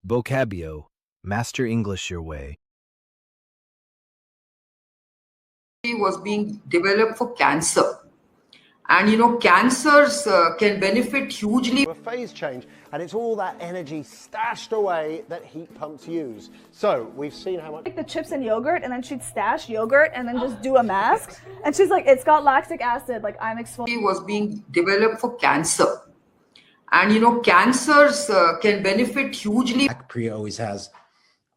Vocabio. Master English your way. Was being developed for cancer. And cancers can benefit hugely. A phase change, and it's all that energy stashed away that heat pumps use. So we've seen how much. Like the chips and yogurt, and then she'd stash yogurt and then just do a mask. And she's like, it's got lactic acid, like I'm exfoliating. Was being developed for cancer. And cancers can benefit hugely. Priya always has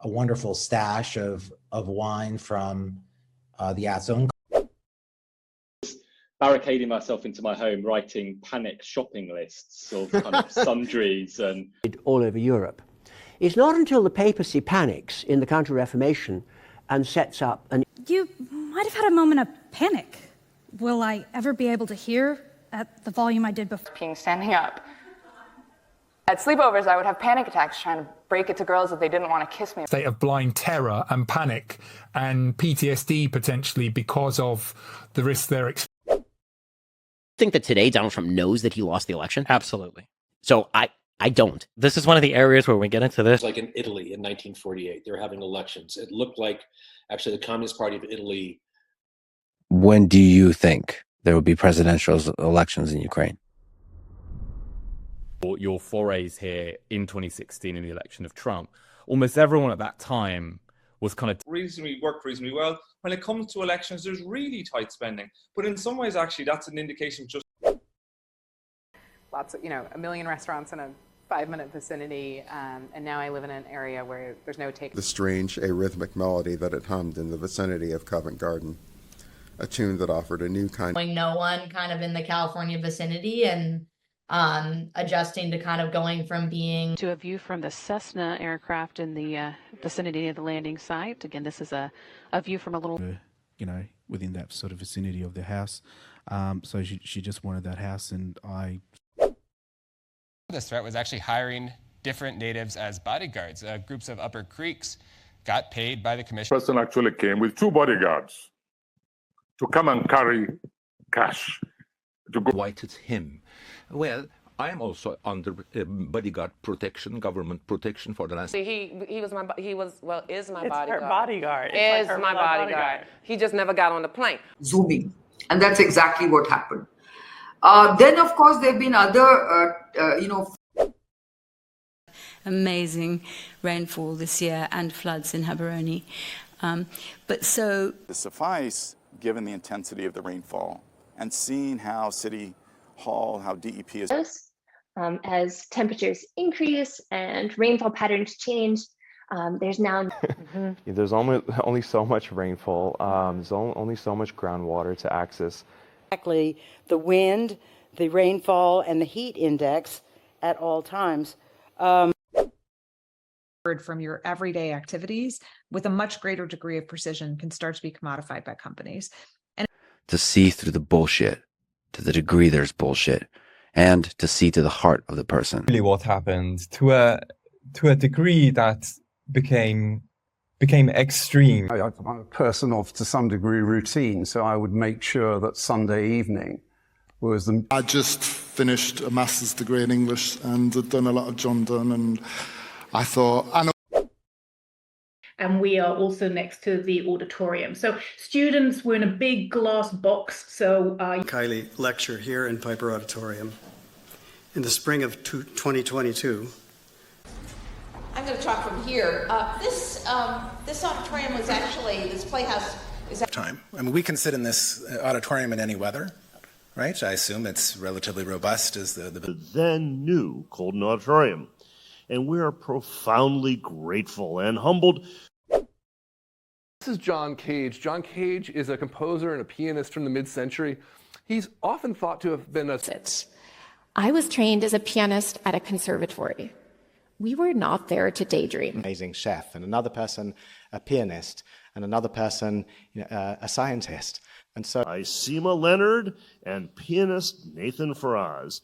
a wonderful stash of wine from the own. Barricading myself into my home, writing panic shopping lists of kind of sundries and all over Europe. It's not until the papacy panics in the Counter-Reformation and sets up an... You might have had a moment of panic. Will I ever be able to hear at the volume I did before? Standing up. At sleepovers, I would have panic attacks trying to break it to girls that they didn't want to kiss me. State of blind terror and panic and PTSD potentially because of the risks they're experiencing. Think that today Donald Trump knows that he lost the election? Absolutely. So I don't. This is one of the areas where we get into this. Like in Italy in 1948, they were having elections. It looked like actually the Communist Party of Italy. When do you think there will be presidential elections in Ukraine? Your forays here in 2016 in the election of Trump, almost everyone at that time was kind of worked reasonably well. When it comes to elections, there's really tight spending. But in some ways, actually, that's an indication just... Lots of, a million restaurants in a 5-minute vicinity. And now I live in an area where there's no take. The strange arrhythmic melody that it hummed in the vicinity of Covent Garden. A tune that offered a new kind of... No one kind of in the California vicinity and adjusting to kind of going from being to a view from the Cessna aircraft in the vicinity of the landing site. Again, this is a view from a little, within that sort of vicinity of the house. So she just wanted that house, and I. This threat was actually hiring different natives as bodyguards. Groups of Upper Creeks got paid by the commission. The person actually came with 2 bodyguards to come and carry cash. To go. Why it's him? Well, I am also under bodyguard protection, government protection for the last. Is my bodyguard. It's her bodyguard. Is my bodyguard. He just never got on the plane. Zooming, and that's exactly what happened. Then, of course, there have been other, Amazing rainfall this year and floods in Gaborone. But so. To suffice, given the intensity of the rainfall and seeing how City Hall, how DEP is. As temperatures increase and rainfall patterns change, there's now... There's only so much rainfall. There's only so much groundwater to access. Exactly the wind, the rainfall, and the heat index at all times. From your everyday activities with a much greater degree of precision can start to be commodified by companies. And to see through the bullshit, to the degree there's bullshit, and to see to the heart of the person. Really what happened to a degree that became extreme. I'm a person of, to some degree, routine, so I would make sure that Sunday evening was the... I just finished a master's degree in English and had done a lot of John Donne, and I thought, and we are also next to the auditorium. So students were in a big glass box. So Kylie lecture here in Piper Auditorium in the spring of 2022. I'm going to talk from here. This auditorium was actually, this playhouse is... Time. I mean, we can sit in this auditorium in any weather, right? I assume it's relatively robust as the then new Colden Auditorium. And we are profoundly grateful and humbled. This is John Cage. John Cage is a composer and a pianist from the mid-century. He's often thought to have been a... I was trained as a pianist at a conservatory. We were not there to daydream. Amazing chef, and another person a pianist, and another person a scientist. And so Isima Leonard and pianist Nathan Faraz.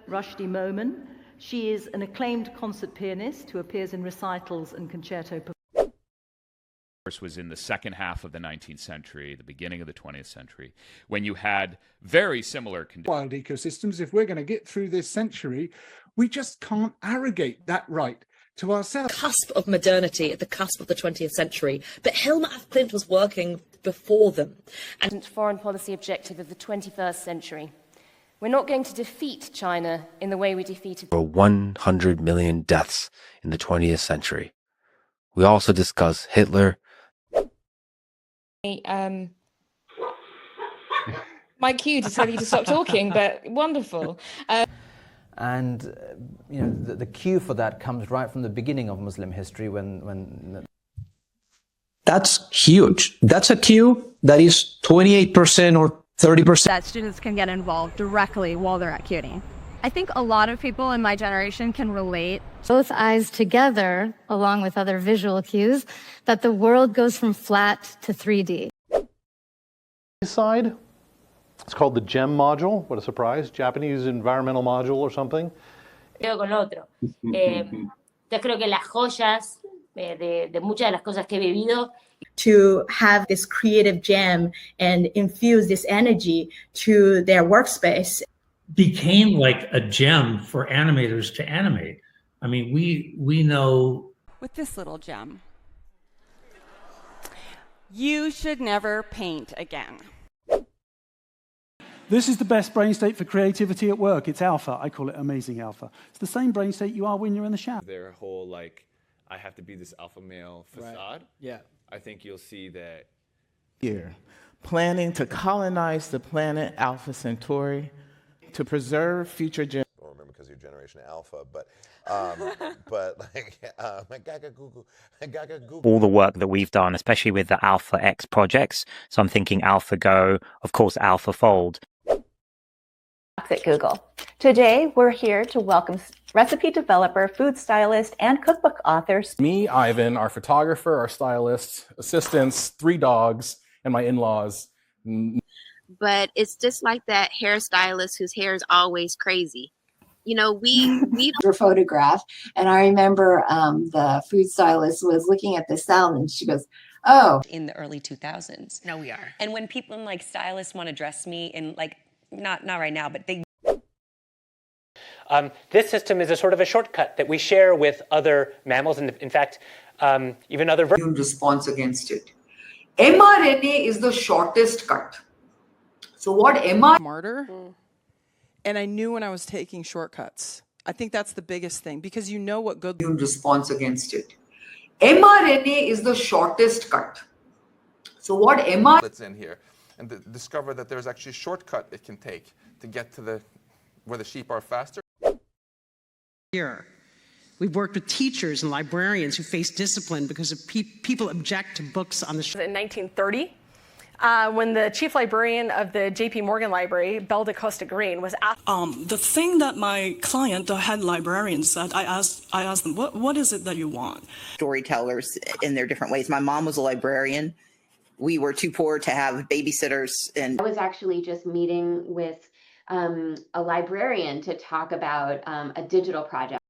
Rushdie Momen. She is an acclaimed concert pianist who appears in recitals and concerto performances. Was in the second half of the 19th century, the beginning of the 20th century, when you had very similar conditions. Wild ecosystems, if we're going to get through this century, We just can't arrogate that right to ourselves. Cusp of modernity at the cusp of the 20th century, but Helmut F. Klint was working before them. And foreign policy objective of the 21st century. We're not going to defeat China in the way we defeated. Over 100 million deaths in the 20th century. We also discuss Hitler. My cue to tell you to stop talking, but wonderful. And the cue for that comes right from the beginning of Muslim history when That's huge. That's a cue that is 28% or 30%. That students can get involved directly while they're at CUNY. I think a lot of people in my generation can relate. Both eyes together, along with other visual cues, that the world goes from flat to 3D. Side. It's called the dʒɛm module. What a surprise. Japanese environmental module or something. Con lo otro. Yo creo que las joyas de muchas de las cosas que he vivido. To have this creative jam and infuse this energy to their workspace. Became like a gem for animators to animate. I mean, we know. With this little gem, you should never paint again. This is the best brain state for creativity at work. It's alpha. I call it amazing alpha. It's the same brain state you are when you're in the shower. Their whole, like, I have to be this alpha male facade. Right. Yeah. I think you'll see that. Here, planning to colonize the planet Alpha Centauri to preserve future generations. I don't remember because you're Generation Alpha, but like, I gotta Google. All the work that we've done, especially with the Alpha X projects. So I'm thinking AlphaGo, of course, AlphaFold. At Google. Today, we're here to welcome recipe developer, food stylist, and cookbook authors. Me, Ivan, our photographer, our stylist, assistants, 3 dogs, and my in-laws. But it's just like that hairstylist whose hair is always crazy. You know, we photograph, and I remember the food stylist was looking at the salad, and she goes, "Oh." In the early 2000s. No, we are. And when people like stylists want to dress me in like not right now, but they. This system is a sort of a shortcut that we share with other mammals, and in fact, even other. Response against it. mRNA is the shortest cut. So what mRNA? Smarter. And I knew when I was taking shortcuts. I think that's the biggest thing because you know what good. Response against it. mRNA is the shortest cut. So what mRNA? That's in here, and discover that there's actually a shortcut it can take to get to where the sheep are faster. Here, we've worked with teachers and librarians who face discipline because of people object to books on the. In 1930. When the chief librarian of the J.P. Morgan Library, Belle de Costa Green, was asked. The thing that my client, the head librarian, said, I asked them, what is it that you want? Storytellers in their different ways. My mom was a librarian. We were too poor to have babysitters. And I was actually just meeting with a librarian to talk about a digital project.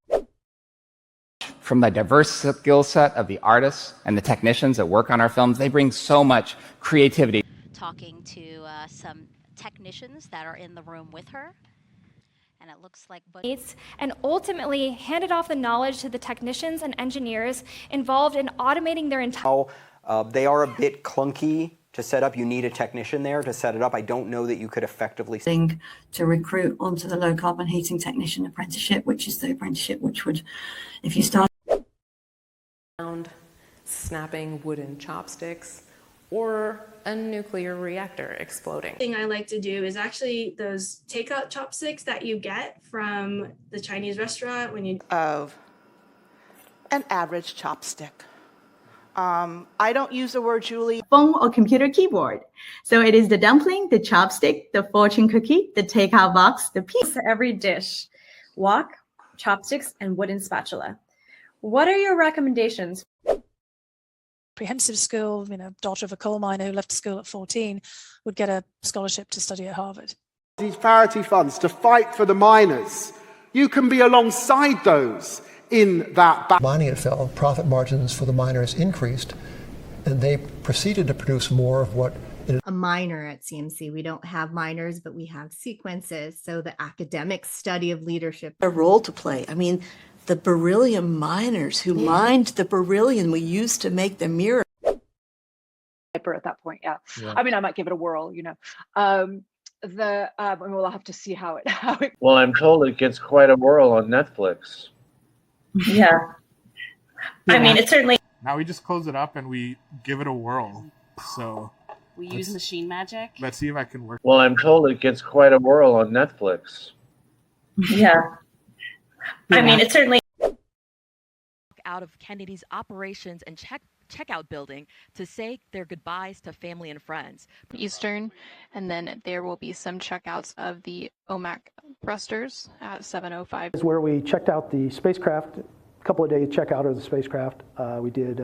From the diverse skill set of the artists and the technicians that work on our films, they bring so much creativity. Talking to some technicians that are in the room with her, and it looks like and ultimately handed off the knowledge to the technicians and engineers involved in automating their entire. They are a bit clunky to set up. You need a technician there to set it up. I don't know that you could effectively. To recruit onto the low carbon heating technician apprenticeship, which is the apprenticeship which would, if you start. Snapping wooden chopsticks or a nuclear reactor exploding. The thing I like to do is actually those takeout chopsticks that you get from the Chinese restaurant when you. Of an average chopstick. I don't use the word Julie. Phone or computer keyboard. So it is the dumpling, the chopstick, the fortune cookie, the takeout box, the piece. To every dish, wok, chopsticks, and wooden spatula. What are your recommendations? Comprehensive school, daughter of a coal miner who left school at 14, would get a scholarship to study at Harvard. These parity funds to fight for the miners, you can be alongside those in that. Mining it fell, profit margins for the miners increased, and they proceeded to produce more of what a minor at CMC. We don't have minors, but we have sequences. So the academic study of leadership. A role to play. I mean, the beryllium miners who mined the beryllium we used to make the mirror. At that point, yeah. I mean, I might give it a whirl, you know. And we'll have to see how it. Well, I'm told it gets quite a whirl on Netflix. Yeah. I mean, it's certainly. Now we just close it up and we give it a whirl. So we use machine magic. Let's see if I can work. Well, I'm told it gets quite a whirl on Netflix. Yeah. I mean, it's certainly. Out of Kennedy's operations and checkout building to say their goodbyes to family and friends. Eastern, and then there will be some checkouts of the OMAC thrusters at 7:05. Is where we checked out the spacecraft. A couple of days checkout of the spacecraft. We did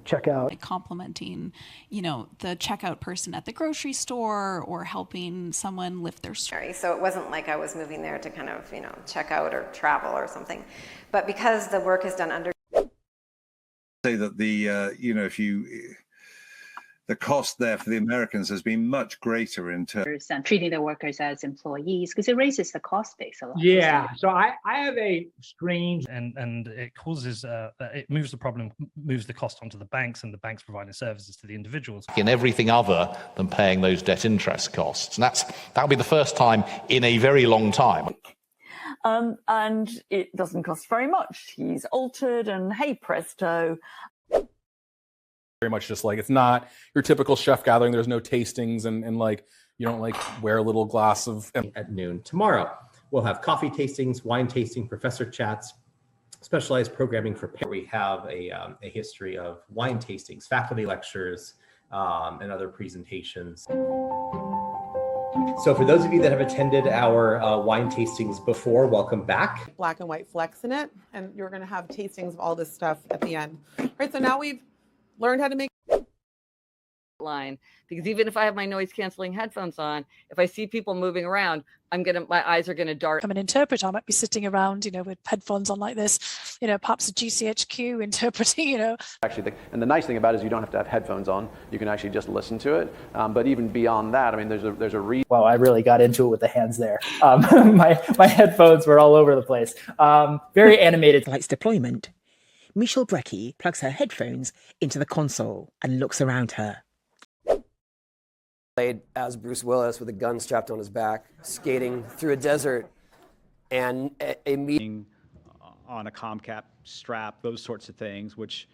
checkout. Complimenting, you know, the checkout person at the grocery store or helping someone lift their story. So it wasn't like I was moving there to kind of, you know, check out or travel or something. But because the work is done under. Say that the, you know, the cost there for the Americans has been much greater in terms and treating the workers as employees, because it raises the cost base a lot. Yeah, so I have a strange and it causes it moves the cost onto the banks, and the banks providing services to the individuals in everything other than paying those debt interest costs, and that'll be the first time in a very long time. And it doesn't cost very much. He's altered, and hey presto. Very much just like, it's not your typical chef gathering. There's no tastings and like, you don't like wear a little glass of. At noon tomorrow, we'll have coffee tastings, wine tasting, professor chats, specialized programming for parents. We have a history of wine tastings, faculty lectures, and other presentations. So for those of you that have attended our wine tastings before, welcome back. Black and white flecks in it, and you're going to have tastings of all this stuff at the end. All right, so now we've learned how to make line, because even if I have my noise canceling headphones on, if I see people moving around, my eyes are gonna dart. I'm an interpreter. I might be sitting around, you know, with headphones on like this, you know, perhaps a GCHQ interpreting, you know. Actually, and the nice thing about it is you don't have to have headphones on. You can actually just listen to it. But even beyond that, I mean, there's a reason. Wow, I really got into it with the hands there. My headphones were all over the place. Very animated. Flight's deployment. Michelle Brecky plugs her headphones into the console and looks around her. Played as Bruce Willis with a gun strapped on his back, skating through a desert, and a meeting on a Comcap strap, those sorts of things, which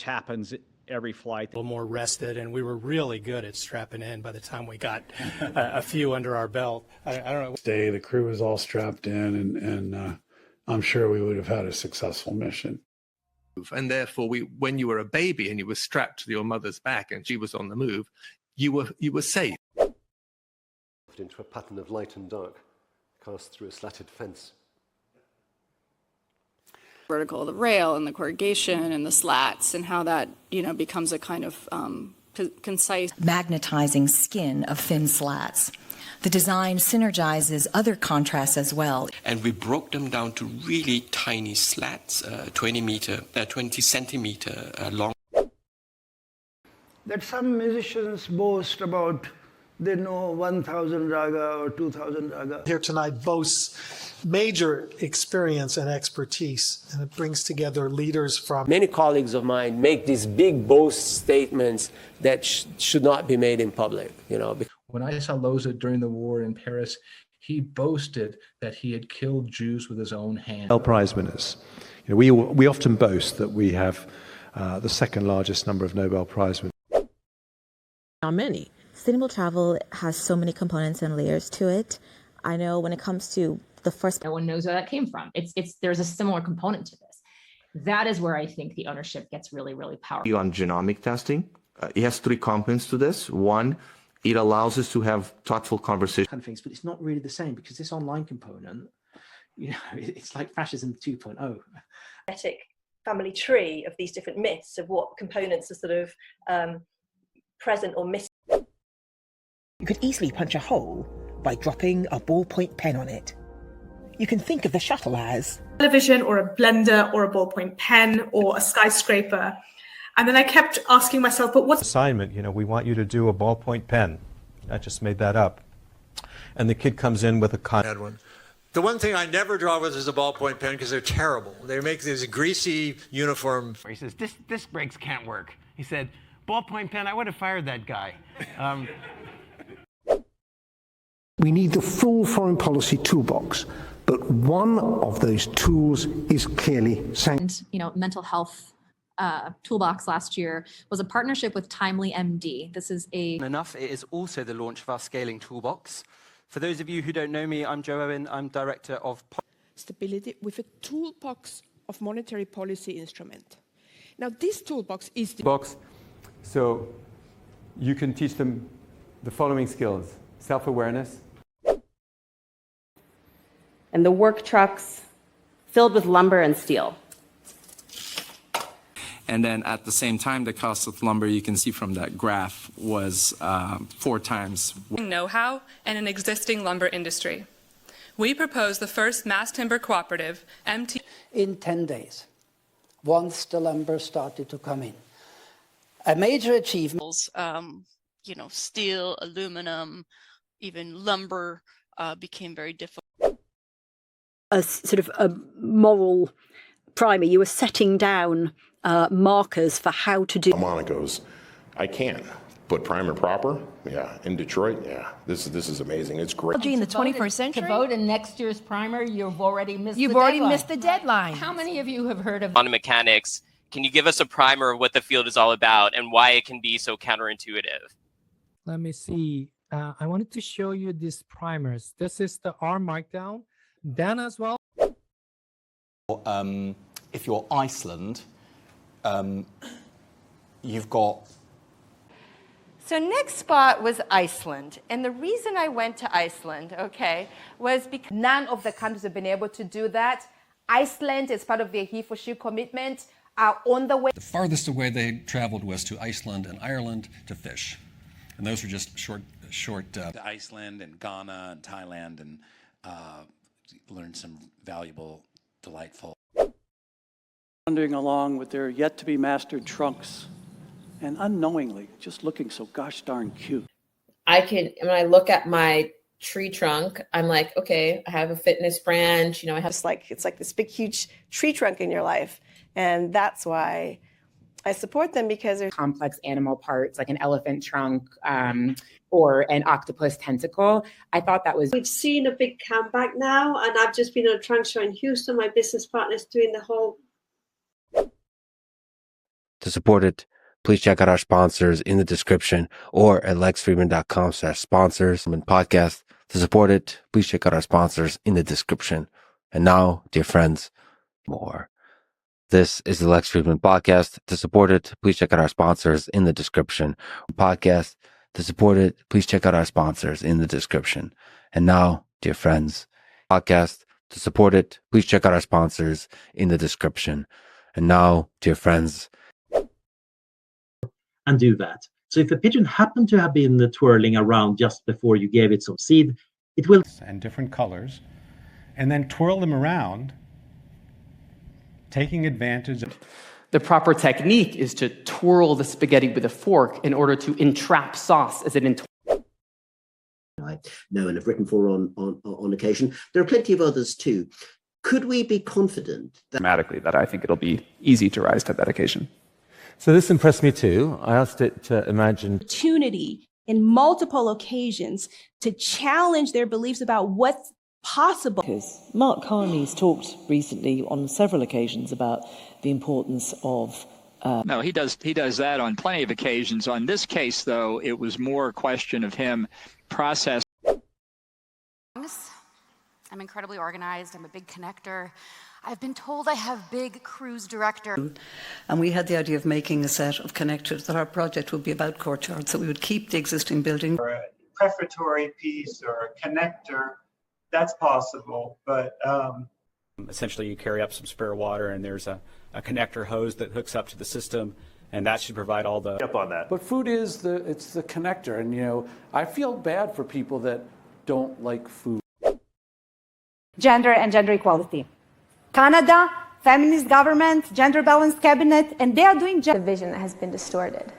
happens every flight. A little more rested, and we were really good at strapping in by the time we got a few under our belt. I don't know. The crew was all strapped in, and I'm sure we would have had a successful mission. And therefore, when you were a baby and you were strapped to your mother's back and she was on the move, you were safe. Into a pattern of light and dark, cast through a slatted fence. Vertical, the rail and the corrugation and the slats, and how that, you know, becomes a kind of concise. Magnetizing skin of thin slats. The design synergizes other contrasts as well. And we broke them down to really tiny slats, 20 centimeter long. That some musicians boast about they know 1,000 raga or 2,000 raga. Here tonight boasts major experience and expertise, and it brings together leaders from... Many colleagues of mine make these big boast statements that should not be made in public, you know. When I saw Loza during the war in Paris, he boasted that he had killed Jews with his own hands. Nobel Prize winners. You know, we often boast that we have the second largest number of Nobel Prize winners. How many? Sustainable travel has so many components and layers to it. I know when it comes to the first... No one knows where that came from. There's a similar component to this. That is where I think the ownership gets really, really powerful. On genomic testing, it has three components to this. One, it allows us to have thoughtful conversations. Kind of things, but it's not really the same, because this online component, you know, it's like fascism 2.0. Family tree of these different myths of what components are sort of present or missing. You could easily punch a hole by dropping a ballpoint pen on it. You can think of the shuttle as television or a blender or a ballpoint pen or a skyscraper. And then I kept asking myself, but what's assignment? You know, we want you to do a ballpoint pen. I just made that up. And the kid comes in with a had one. The one thing I never draw with is a ballpoint pen because they're terrible. They make these greasy uniform. He says, disc brakes can't work. He said, ballpoint pen, I would have fired that guy. We need the full foreign policy toolbox, but one of those tools is clearly sanctions. You know, mental health toolbox last year was a partnership with Timely MD. This is Enough. It is also the launch of our scaling toolbox. For those of you who don't know me, I'm Joe Owen. I'm director of stability with a toolbox of monetary policy instrument. Now, this toolbox is the box, so you can teach them the following skills: self-awareness. And the work trucks filled with lumber and steel. And then at the same time, the cost of lumber, you can see from that graph, was 4 times. Know-how and an existing lumber industry. We propose the first mass timber cooperative, MT. In 10 days, once the lumber started to come in. A major achievement. You know, steel, aluminum, even lumber became very difficult. A sort of a moral primer. You were setting down markers for how to do. Monaco's, I can. But primer proper, yeah. In Detroit, yeah. This is amazing. It's great. In the 21st century, to vote in next year's primer, you've already missed. Missed the deadline. How many of you have heard of quantum mechanics? Can you give us a primer of what the field is all about and why it can be so counterintuitive? Let me see. I wanted to show you these primers. This is the R Markdown. Then as well. If you're Iceland, you've got. So next spot was Iceland. And the reason I went to Iceland, was because none of the countries have been able to do that. Iceland, as part of their He for She commitment, are on the way. The farthest away they traveled was to Iceland and Ireland to fish. And those were just short. Iceland and Ghana and Thailand and learned some valuable, delightful. Wandering along with their yet-to-be-mastered trunks and unknowingly just looking so gosh darn cute. When I look at my tree trunk, I'm like, okay, I have a fitness branch, I have it's like this big, huge tree trunk in your life. And that's why I support them, because there's complex animal parts like an elephant trunk or an octopus tentacle. I thought that was. We've seen a big comeback now, and I've just been on a trunk show in Houston. My business partner's doing the whole. To support it, please check out our sponsors in the description or at lexfriedman.com/sponsors and podcast. To support it, please check out our sponsors in the description. And now, dear friends, more. This is the Lex Friedman Podcast. To support it, please check out our sponsors in the description. Podcast. To support it, please check out our sponsors in the description. And now, dear friends, podcast. To support it, please check out our sponsors in the description. And now, dear friends. And do that. So if a pigeon happened to have been twirling around just before you gave it some seed, it will. And different colors, and then twirl them around, taking advantage of. The proper technique is to twirl the spaghetti with a fork in order to entrap sauce as it I know and have written for on occasion. There are plenty of others too. Could we be confident that I think it'll be easy to rise to that occasion? So this impressed me too. I asked it to imagine opportunity in multiple occasions to challenge their beliefs about what's possible. Because Mark Carney's talked recently on several occasions about the importance of. No, he does that on plenty of occasions. On this case, though, it was more a question of him processing. I'm incredibly organized. I'm a big connector. I've been told I have big cruise director. And we had the idea of making a set of connectors, that our project would be about courtyards, so we would keep the existing building. Or a prefatory piece or a connector, that's possible, but... Essentially, you carry up some spare water, and there's a connector hose that hooks up to the system, and that should provide all the... Up on that. But food is the connector, and I feel bad for people that don't like food. Gender and gender equality. Canada, feminist government, gender balanced cabinet, and they are doing the vision has been distorted.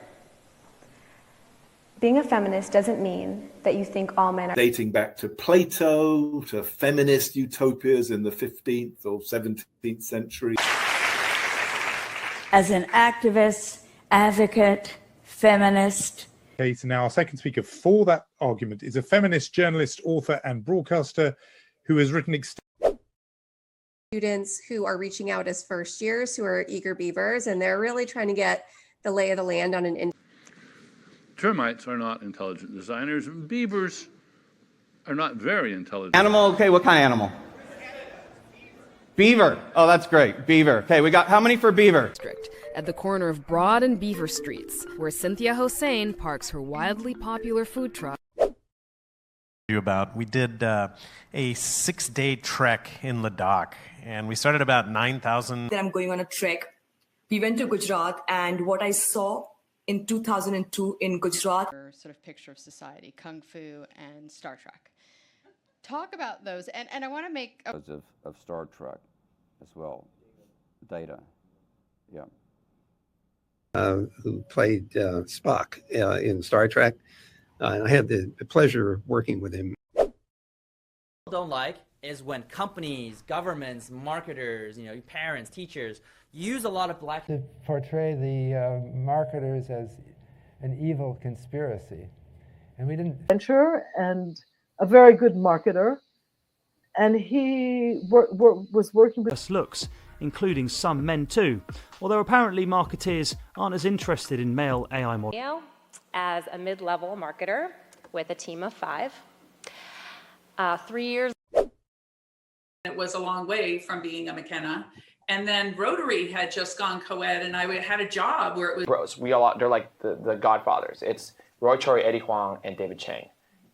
Being a feminist doesn't mean that you think all men are dating back to Plato, to feminist utopias in the 15th or 17th century. As an activist, advocate, feminist. Okay, so now our second speaker for that argument is a feminist journalist, author, and broadcaster who has written students who are reaching out as first years who are eager beavers, and they're really trying to get the lay of the land on an. Termites are not intelligent designers. Beavers are not very intelligent. Animal, okay, what kind of animal? Beaver. Oh, that's great. Beaver. Okay, we got how many for beaver? District at the corner of Broad and Beaver Streets, where Cynthia Hossain parks her wildly popular food truck. We did a 6-day trek in Ladakh, and we started about 9,000. Then I'm going on a trek. We went to Gujarat, and what I saw in 2002 in Gujarat. Sort of picture of society, Kung Fu and Star Trek. Talk about those, and I want to make of Star Trek as well. Data, yeah. Who played Spock in Star Trek. And I had the pleasure of working with him. Don't like is when companies, governments, marketers, parents, teachers use a lot of black to portray the marketers as an evil conspiracy, and we didn't. And a very good marketer, and he was working with looks, including some men too. Although apparently marketeers aren't as interested in male AI models. As a mid-level marketer with a team of 5, 3 years. It was a long way from being a McKenna. And then Rotary had just gone co-ed, and I had a job where it was. Bros, they're like the godfathers. It's Roy Choi, Eddie Huang, and David Chang.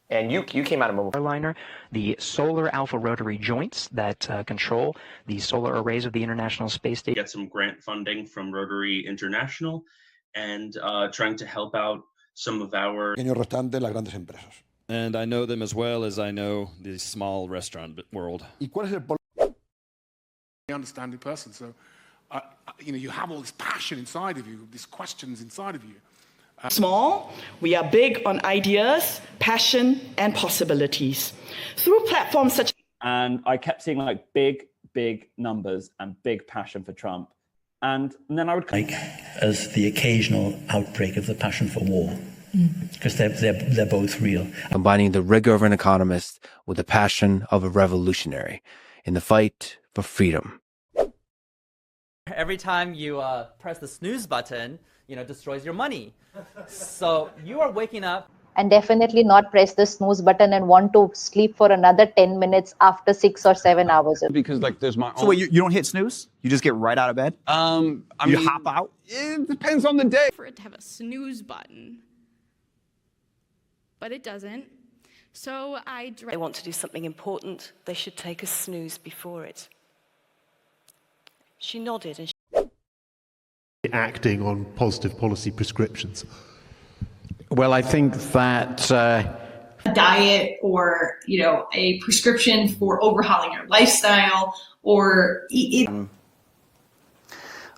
And you came out of mobile. Liner, the solar alpha rotary joints that control the solar arrays of the International Space Station. Get some grant funding from Rotary International, and trying to help out some of our. And I know them as well as I know the small restaurant world. Understanding person, so you have all this passion inside of you, these questions inside of you. Small, we are big on ideas, passion, and possibilities. Through platforms such. And I kept seeing like big numbers and big passion for Trump, and then I would like as the occasional outbreak of the passion for war. Because they're both real. Combining the rigor of an economist with the passion of a revolutionary in the fight for freedom. Every time you press the snooze button, destroys your money. So you are waking up. And definitely not press the snooze button and want to sleep for another 10 minutes after 6 or 7 hours. Because there's my own. So wait, you don't hit snooze? You just get right out of bed? You hop out? It depends on the day. For it to have a snooze button, but it doesn't. So they want to do something important, they should take a snooze before it. She nodded and acting on positive policy prescriptions. Well, I think that a diet or a prescription for overhauling your lifestyle or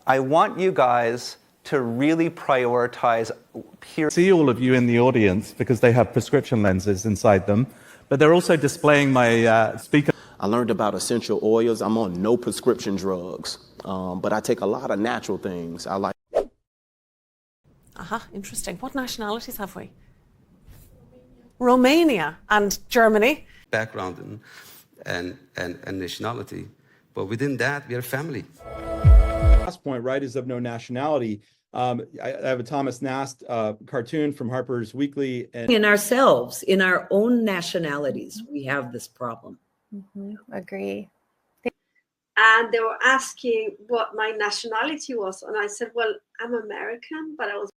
I want you guys to really prioritize see all of you in the audience because they have prescription lenses inside them, but they're also displaying my speaker. I learned about essential oils. I'm on no prescription drugs, but I take a lot of natural things. I like. Interesting. What nationalities have we? Romania and Germany. Background and nationality, but within that we are family. Last point, right, is of no nationality. I have a Thomas Nast cartoon from Harper's Weekly. And in ourselves, in our own nationalities, we have this problem. Agree. And they were asking what my nationality was. And I said, well, I'm American, but I was.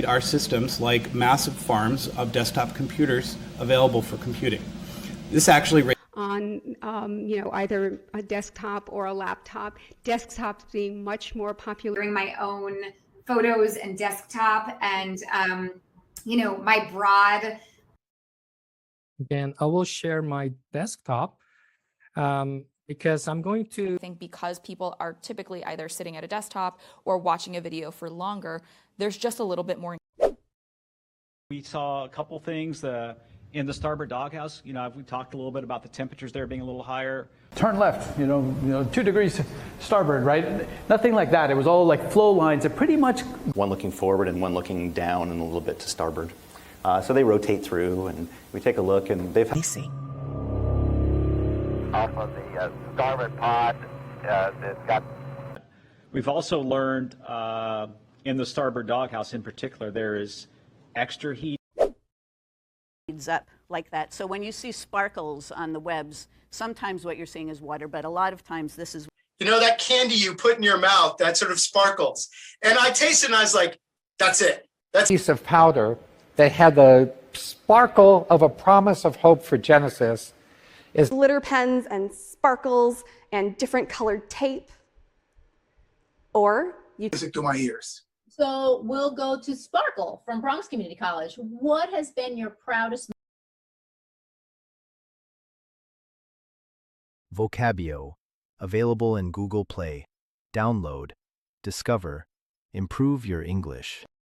Our systems like massive farms of desktop computers available for computing. This actually on either a desktop or a laptop. Desktops being much more popular. Bring my own photos and desktop and my broad. Again, I will share my desktop. Because I'm going to I think because people are typically either sitting at a desktop or watching a video for longer, there's just a little bit more. We saw a couple things in the starboard doghouse. We talked a little bit about the temperatures there being a little higher. Turn left, 2 degrees starboard, right? Nothing like that. It was all like flow lines that pretty much. One looking forward and one looking down and a little bit to starboard. So they rotate through, and we take a look, and they've. Off of the starboard pod, it's got. We've also learned in the starboard doghouse in particular, there is extra heat. Up like that. So when you see sparkles on the webs, sometimes what you're seeing is water, but a lot of times this is. That candy you put in your mouth, that sort of sparkles. And I tasted it and I was like, that's it. That's a piece of powder that had the sparkle of a promise of hope for Genesis. Is glitter pens and sparkles and different colored tape. Or you music to my ears. So we'll go to Sparkle from Bronx Community College. What has been your proudest? Vocabio, available in Google Play. Download, discover, improve your English.